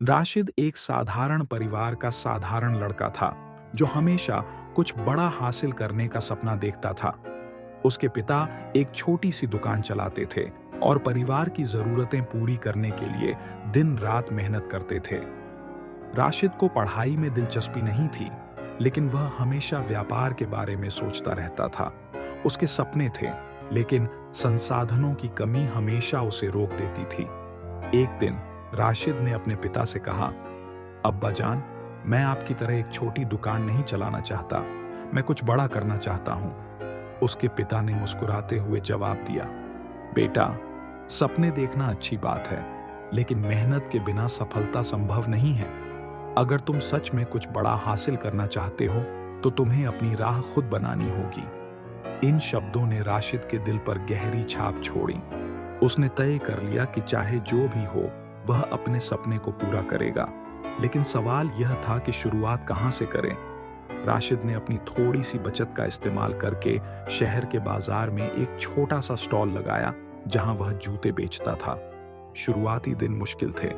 राशिद एक साधारण परिवार का साधारण लड़का था, जो हमेशा कुछ बड़ा हासिल करने का सपना देखता था। उसके पिता एक छोटी सी दुकान चलाते थे और परिवार की जरूरतें पूरी करने के लिए दिन रात मेहनत करते थे। राशिद को पढ़ाई में दिलचस्पी नहीं थी, लेकिन वह हमेशा व्यापार के बारे में सोचता रहता था। उसके सपने थे, लेकिन संसाधनों की कमी हमेशा उसे रोक देती थी। एक दिन राशिद ने अपने पिता से कहा, अब्बा जान, मैं आपकी तरह एक छोटी दुकान नहीं चलाना चाहता, मैं कुछ बड़ा करना चाहता हूं। उसके पिता ने मुस्कुराते हुए जवाब दिया, बेटा, सपने देखना अच्छी बात है, लेकिन मेहनत के बिना सफलता संभव नहीं है। अगर तुम सच में कुछ बड़ा हासिल करना चाहते हो, तो तुम्हें अपनी राह खुद बनानी होगी। इन शब्दों ने राशिद के दिल पर गहरी छाप छोड़ी। उसने तय कर लिया कि चाहे जो भी हो, वह अपने सपने को पूरा करेगा। लेकिन सवाल यह था कि शुरुआत कहां से करें। राशिद ने अपनी थोड़ी सी बचत का इस्तेमाल करके शहर के बाजार में एक छोटा सा स्टॉल लगाया, जहां वह जूते बेचता था। शुरुआती दिन मुश्किल थे,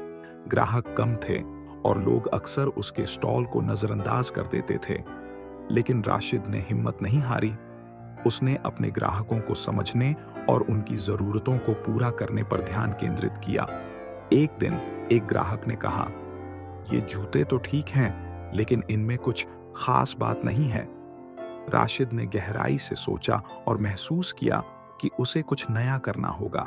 ग्राहक कम थे और लोग अक्सर उसके स्टॉल को नजरअंदाज कर देते थे। लेकिन राशिद ने हिम्मत नहीं हारी। उसने अपने ग्राहकों को समझने और उनकी जरूरतों को पूरा करने पर ध्यान केंद्रित किया। एक दिन एक ग्राहक ने कहा, ये जूते तो ठीक हैं, लेकिन इनमें कुछ खास बात नहीं है। राशिद ने गहराई से सोचा और महसूस किया कि उसे कुछ नया करना होगा।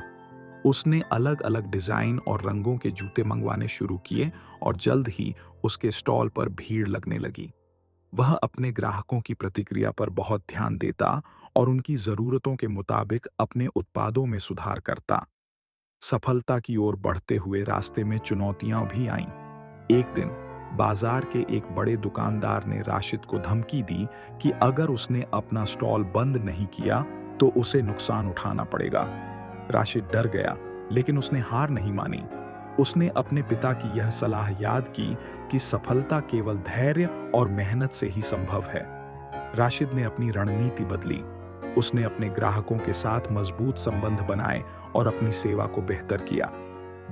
उसने अलग अलग डिजाइन और रंगों के जूते मंगवाने शुरू किए और जल्द ही उसके स्टॉल पर भीड़ लगने लगी। वह अपने ग्राहकों की प्रतिक्रिया पर बहुत ध्यान देता और उनकी जरूरतों के मुताबिक अपने उत्पादों में सुधार करता। सफलता की ओर बढ़ते हुए रास्ते में चुनौतियां भी आईं। एक दिन बाजार के एक बड़े दुकानदार ने राशिद को धमकी दी कि अगर उसने अपना स्टॉल बंद नहीं किया, तो उसे नुकसान उठाना पड़ेगा। राशिद डर गया, लेकिन उसने हार नहीं मानी। उसने अपने पिता की यह सलाह याद की कि सफलता केवल धैर्य और मेहनत से ही संभव है। राशिद ने अपनी रणनीति बदली। उसने अपने ग्राहकों के साथ मजबूत संबंध बनाए और अपनी सेवा को बेहतर किया।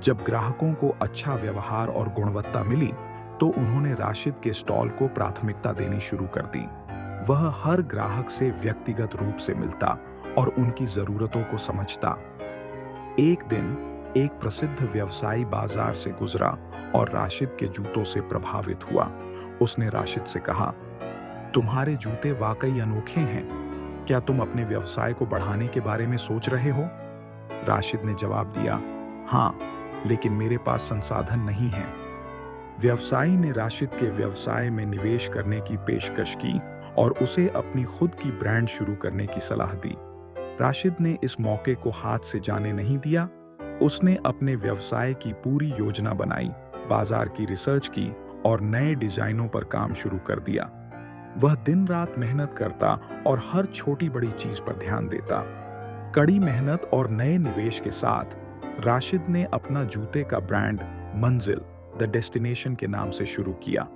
जब ग्राहकों को अच्छा व्यवहार और गुणवत्ता मिली, तो उन्होंने राशिद के स्टॉल को प्राथमिकता देनी शुरू कर दी। वह हर ग्राहक से व्यक्तिगत रूप से मिलता और उनकी जरूरतों को समझता। एक दिन एक प्रसिद्ध व्यवसायी बाजार से गुजरा और राशिद के जूतों से प्रभावित हुआ। उसने राशिद से कहा, तुम्हारे जूते वाकई अनोखे हैं। क्या तुम अपने व्यवसाय को बढ़ाने के बारे में सोच रहे हो? राशिद ने जवाब दिया, हाँ, लेकिन मेरे पास संसाधन नहीं है। व्यवसायी ने राशिद के व्यवसाय में निवेश करने की पेशकश की और उसे अपनी खुद की ब्रांड शुरू करने की सलाह दी। राशिद ने इस मौके को हाथ से जाने नहीं दिया। उसने अपने व्यवसाय की पूरी योजना बनाई, बाजार की रिसर्च की और नए डिजाइनों पर काम शुरू कर दिया। वह दिन रात मेहनत करता और हर छोटी बड़ी चीज पर ध्यान देता। कड़ी मेहनत और नए निवेश के साथ राशिद ने अपना जूते का ब्रांड मंजिल, द डेस्टिनेशन के नाम से शुरू किया।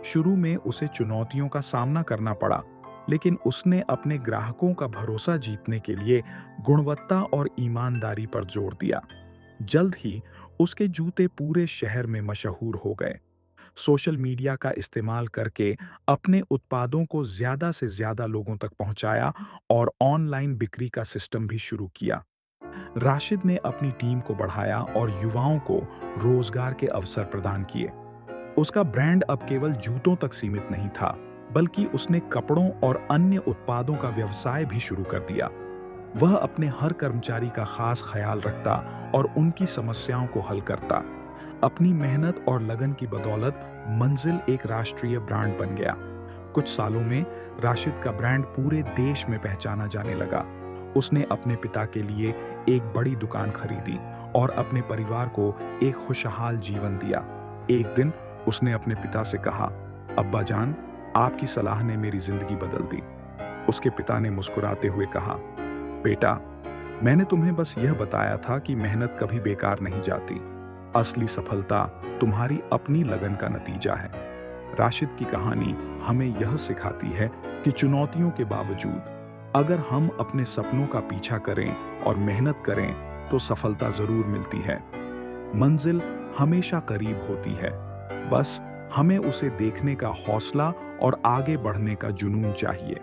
शुरू में उसे चुनौतियों का सामना करना पड़ा, लेकिन उसने अपने ग्राहकों का भरोसा जीतने के लिए गुणवत्ता और ईमानदारी पर जोर दिया। जल्द ही उसके जूते पूरे शहर में मशहूर हो गए। सोशल मीडिया का इस्तेमाल करके अपने उत्पादों को ज्यादा से ज्यादा लोगों तक पहुंचाया और ऑनलाइन बिक्री का सिस्टम भी शुरू किया। राशिद ने अपनी टीम को बढ़ाया और युवाओं को रोजगार के अवसर प्रदान किए। उसका ब्रांड अब केवल जूतों तक सीमित नहीं था, बल्कि उसने कपड़ों और अन्य उत्पादों का व्यवसाय भी शुरू कर दिया। वह अपने हर कर्मचारी का खास ख्याल रखता और उनकी समस्याओं को हल करता। अपनी मेहनत और लगन की बदौलत मंजिल एक राष्ट्रीय ब्रांड बन गया। कुछ सालों में राशिद का ब्रांड पूरे देश में पहचाना जाने लगा। उसने अपने पिता के लिए एक बड़ी दुकान खरीदी और अपने परिवार को एक खुशहाल जीवन दिया। एक दिन उसने अपने पिता से कहा, अब्बा जान, आपकी सलाह ने मेरी जिंदगी बदल दी। उसके पिता ने मुस्कुराते हुए कहा, बेटा, मैंने तुम्हें बस यह बताया था कि मेहनत कभी बेकार नहीं जाती। असली सफलता तुम्हारी अपनी लगन का नतीजा है। राशिद की कहानी हमें यह सिखाती है कि चुनौतियों के बावजूद अगर हम अपने सपनों का पीछा करें और मेहनत करें, तो सफलता जरूर मिलती है। मंजिल हमेशा करीब होती है, बस हमें उसे देखने का हौसला और आगे बढ़ने का जुनून चाहिए।